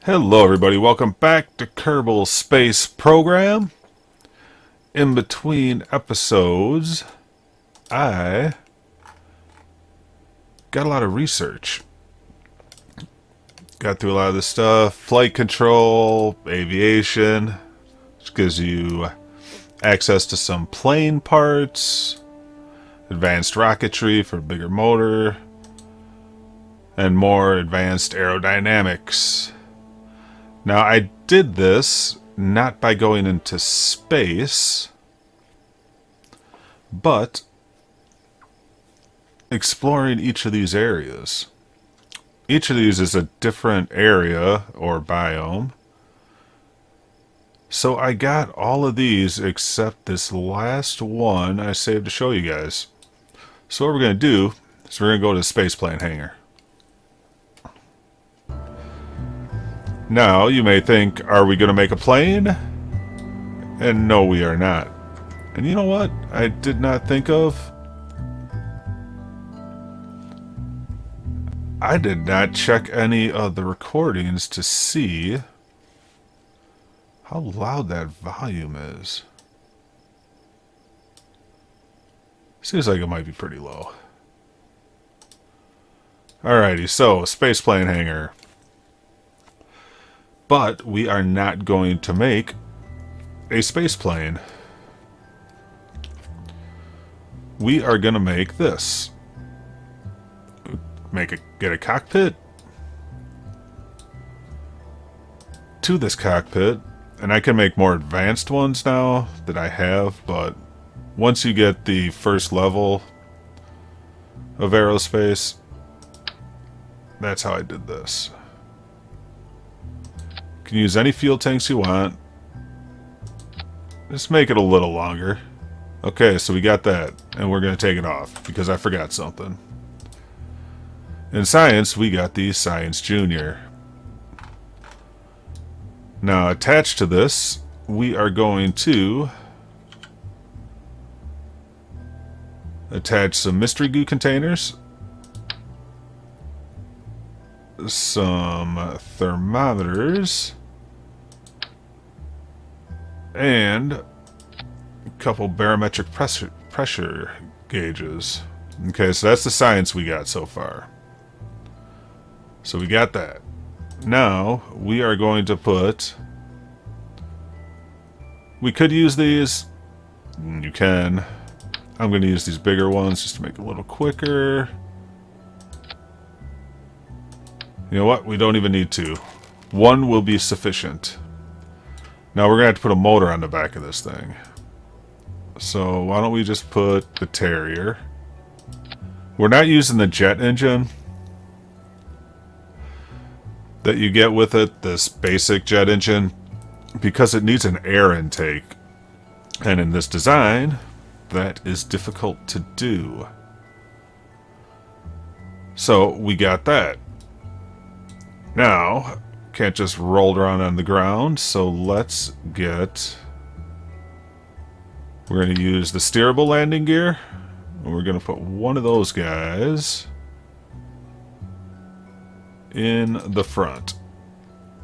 Hello everybody, welcome back to Kerbal Space Program. In between episodes, I got a lot of research. Got through a lot of this stuff. Flight control, aviation, which gives you access to some plane parts, advanced rocketry for a bigger motor, and more advanced aerodynamics. Now, I did this not by going into space, but exploring each of these areas. Each of these is a different area or biome. So I got all of these except this last one I saved to show you guys. So what we're going to do is we're going to go to the spaceplane hangar. Now, you may think, are we going to make a plane? And no, we are not. And you know what I did not think of? I did not check any of the recordings to see how loud that volume is. Seems like it might be pretty low. Alrighty, so, spaceplane hangar. But we are not going to make a space plane. We are going to make this. Get a cockpit to this cockpit, and I can make more advanced ones now that I have, but once you get the first level of aerospace, that's how I did this. You can use any fuel tanks you want. Just make it a little longer. Okay, so we got that, and we're going to take it off, because I forgot something. In science, we got the Science Junior. Now, attached to this, we are going to attach some mystery goo containers, some thermometers, and a couple barometric pressure gauges. Okay, so that's the science we got so far. So we got that. Now, we are going to put... We could use these. You can. I'm going to use these bigger ones just to make it a little quicker. You know what? We don't even need two. One will be sufficient. Now we're going to have to put a motor on the back of this thing. So why don't we just put the Terrier. We're not using the jet engine that you get with it, this basic jet engine, because it needs an air intake. And in this design, that is difficult to do. So we got that. Now, can't just roll around on the ground, so let's get... We're going to use the steerable landing gear, and we're going to put one of those guys in the front.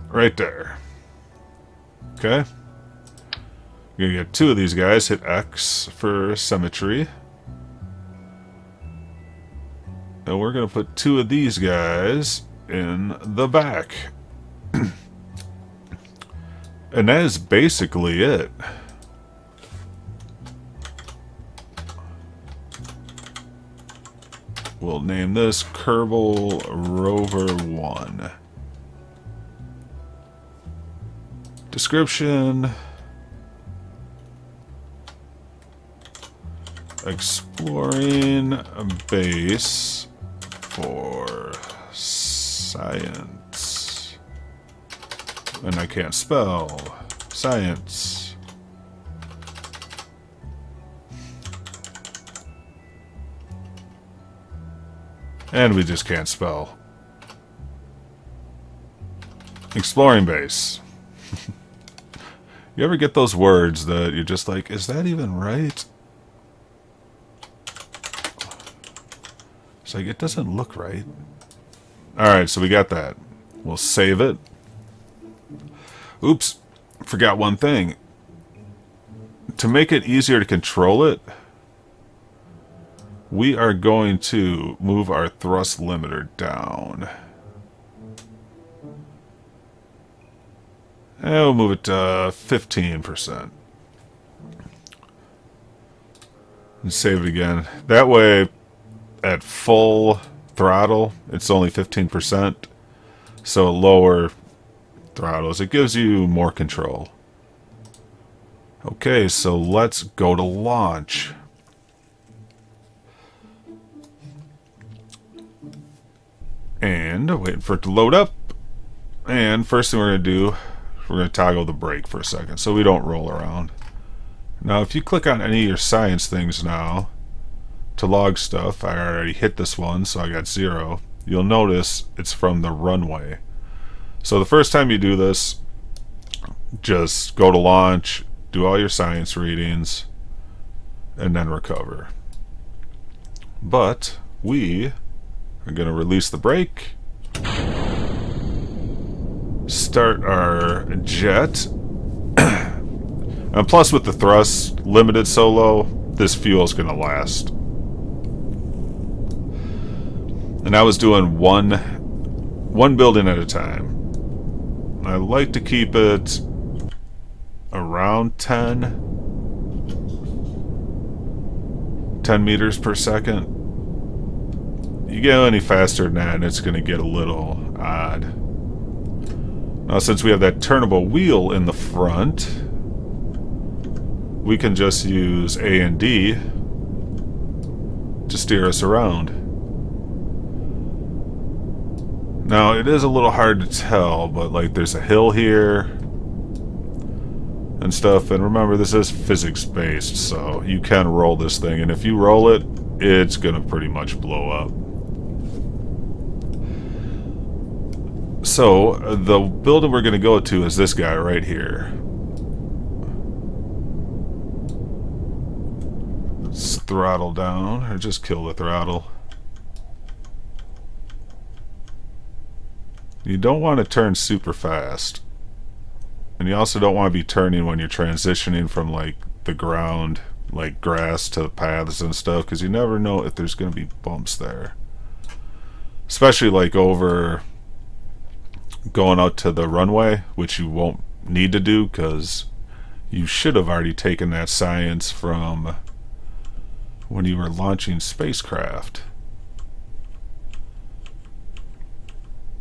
Right there. Okay. We're going to get two of these guys, hit X for symmetry. And we're going to put two of these guys in the back. And that is basically it. We'll name this Kerbal Rover 1. Description. Exploring a base for science. And I can't spell science. And we just can't spell. Exploring base. You ever get those words that you're just like, is that even right? It's like, it doesn't look right. Alright, so we got that. We'll save it. Oops, forgot one thing. To make it easier to control it, we are going to move our thrust limiter down. And we'll move it to 15%. And save it again. That way, at full throttle, it's only 15%. So lower throttles, it gives you more control. Okay, so let's go to launch. And waiting for it to load up. And first thing we're going to do, we're going to toggle the brake for a second so we don't roll around. Now if you click on any of your science things now to log stuff, I already hit this one, so I got 0. You'll notice it's from the runway. So the first time you do this, just go to launch, do all your science readings, and then recover. But we are going to release the brake, start our jet, and plus with the thrust limited so low, this fuel is going to last. And I was doing one building at a time. I like to keep it around 10 meters per second. You go any faster than that and it's going to get a little odd. Now since we have that turnable wheel in the front, we can just use A and D to steer us around. Now it is a little hard to tell, but like there's a hill here and stuff, and remember this is physics based, so you can roll this thing, and if you roll it, it's gonna pretty much blow up. So the building we're gonna go to is this guy right here. Let's throttle down, or just kill the throttle. You don't want to turn super fast. And you also don't want to be turning when you're transitioning from like the ground, like grass to paths and stuff, because you never know if there's going to be bumps there. Especially like over going out to the runway, which you won't need to do because you should have already taken that science from when you were launching spacecraft.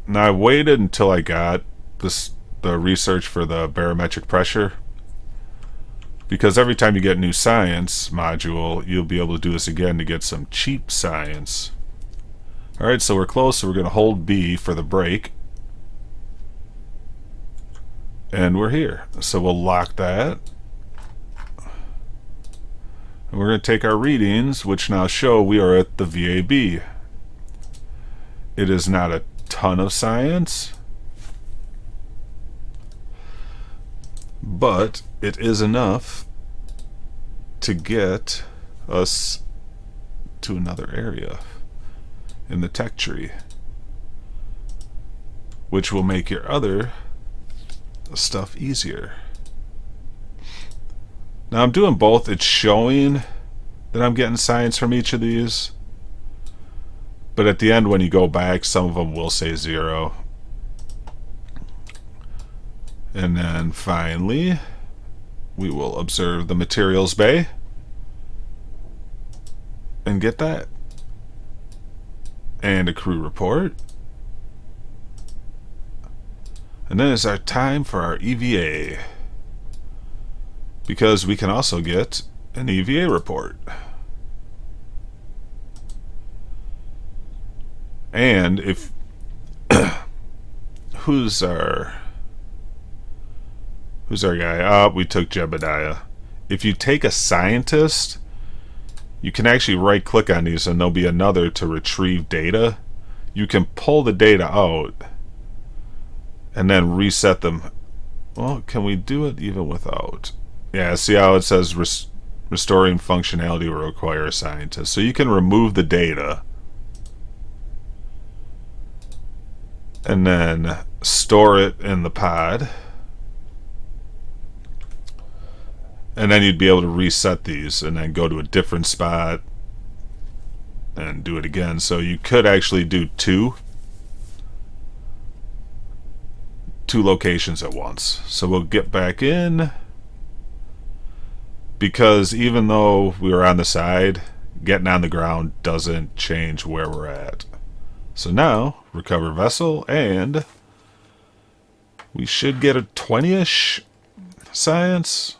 Now I waited until I got the research for the barometric pressure, because every time you get a new science module, you'll be able to do this again to get some cheap science. Alright, so we're close, so we're going to hold B for the brake. And we're here. So we'll lock that. And we're going to take our readings, which now show we are at the VAB. It is not a ton of science, but it is enough to get us to another area in the tech tree, which will make your other stuff easier. Now I'm doing both. It's showing that I'm getting science from each of these, but at the end when you go back, some of them will say 0. And then finally we will observe the materials bay and get that, and a crew report. And then it's our time for our EVA, because we can also get an EVA report. And if who's our guy? We took Jebediah. If you take a scientist, you can actually right click on these and there'll be another to retrieve data. You can pull the data out and then reset them. Well, can we do it even without? Yeah, see how it says restoring functionality will require a scientist. So you can remove the data and then store it in the pod. And then you'd be able to reset these and then go to a different spot and do it again. So you could actually do two locations at once. So we'll get back in, because even though we were on the side, getting on the ground doesn't change where we're at. So now, recover vessel, and we should get a 20-ish science.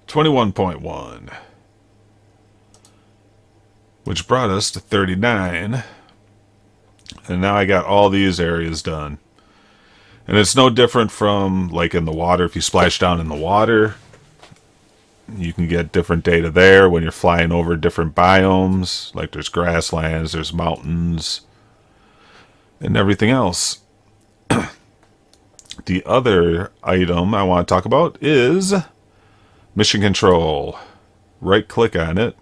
21.1. Which brought us to 39. And now I got all these areas done. And it's no different from, like, in the water. If you splash down in the water, you can get different data there when you're flying over different biomes. Like, there's grasslands, there's mountains, and everything else. The other item I want to talk about is mission control. Right-click on it.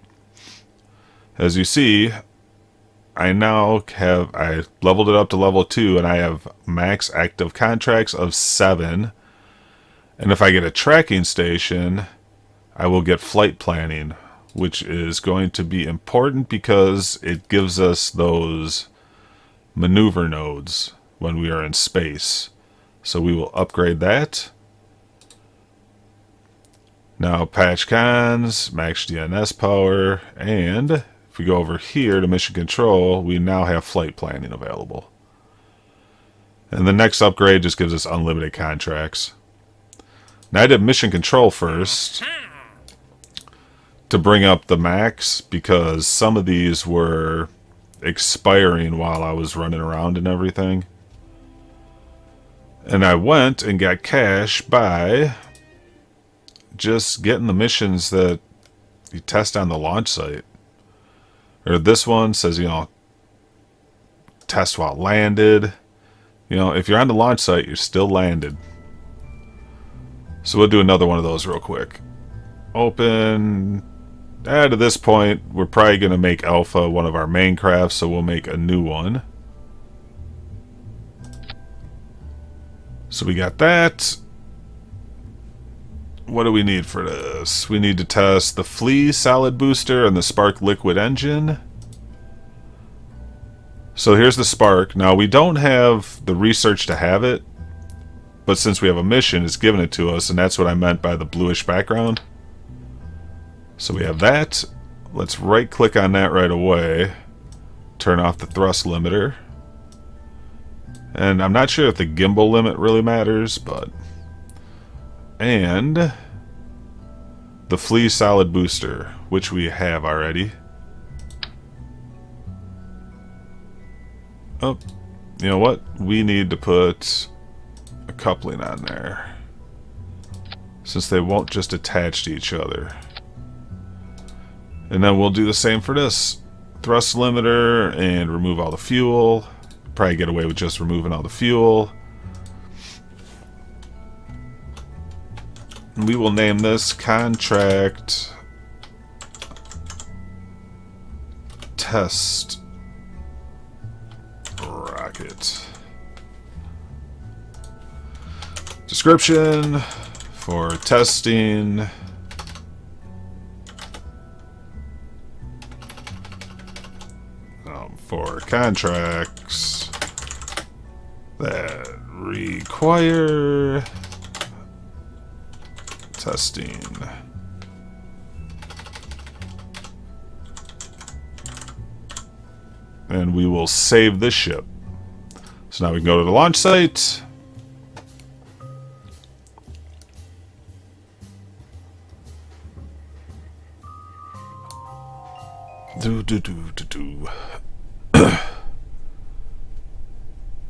As you see, I leveled it up to level 2, and I have max active contracts of 7. And if I get a tracking station, I will get flight planning, which is going to be important because it gives us those maneuver nodes when we are in space. So we will upgrade that. Now patch cons, max DNS power, and if we go over here to mission control, we now have flight planning available. And the next upgrade just gives us unlimited contracts. Now I did mission control first to bring up the max, because some of these were expiring while I was running around and everything. And I went and got cash by just getting the missions that you test on the launch site. Or this one says, you know, test while landed. You know, if you're on the launch site, you're still landed. So we'll do another one of those real quick. Open. To this point, we're probably going to make Alpha one of our main crafts, so we'll make a new one. So we got that. What do we need for this? We need to test the Flea Solid Booster and the Spark Liquid Engine. So here's the Spark. Now, we don't have the research to have it, but since we have a mission, it's given it to us, and that's what I meant by the bluish background. So we have that. Let's right-click on that right away. Turn off the thrust limiter. And I'm not sure if the gimbal limit really matters, but... And the Flea Solid Booster, which we have already. Oh, you know what? We need to put a coupling on there, since they won't just attach to each other. And then we'll do the same for this. Thrust limiter and remove all the fuel. Probably get away with just removing all the fuel. We will name this Contract Test Rocket. Description for testing. For contracts that require testing. And we will save this ship. So now we can go to the launch site.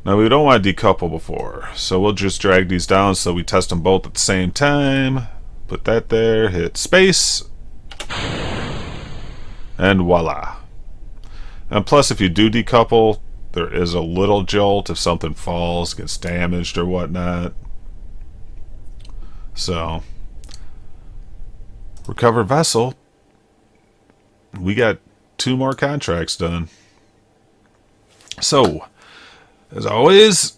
Now we don't want to decouple before, so we'll just drag these down so we test them both at the same time. Put that there, hit space, and voila. And plus, if you do decouple, there is a little jolt if something falls, gets damaged or whatnot. So, recover vessel. We got 2 more contracts done. So, as always,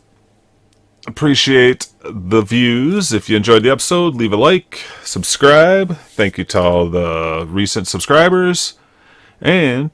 Appreciate the views. If you enjoyed the episode, leave a like, subscribe. Thank you to all the recent subscribers. And